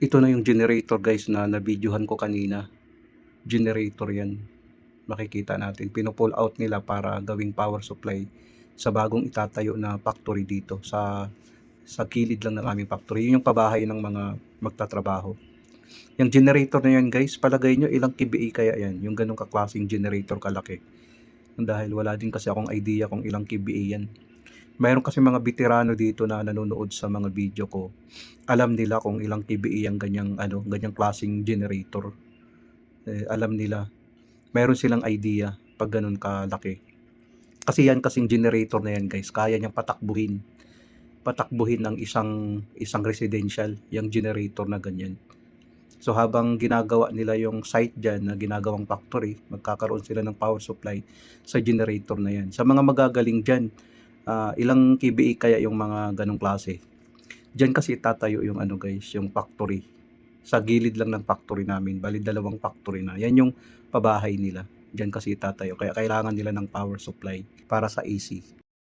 Ito na yung generator guys na na-videohan ko kanina. Generator yan. Makikita natin. Pino-pull out nila para gawing power supply sa bagong itatayo na factory dito. Sa kilid lang ng aming factory. Yun yung pabahay ng mga magtatrabaho. Yung generator na yan guys, palagay nyo ilang kVA kaya yan. Yung ganong kaklaseng generator kalaki. Dahil wala din kasi akong idea kung ilang kVA yan. Mayroon kasi mga veterano dito na nanonood sa mga video ko. Alam nila kung ilang kVA ang ganyang klaseng generator. Alam nila. Mayroon silang idea pag ganun kalaki. Kasi yan kasing generator na yan guys, kaya niyang patakbuhin ng isang residential, yung generator na ganyan. So habang ginagawa nila yung site dyan na ginagawang factory, magkakaroon sila ng power supply sa generator na yan. Sa mga magagaling dyan, ilang kVA kaya yung mga ganong klase? Dyan kasi itatayo yung guys, yung factory. Sa gilid lang ng factory namin, bali 2 factory na. Yan yung pabahay nila. Dyan kasi itatayo. Kaya kailangan nila ng power supply para sa AC.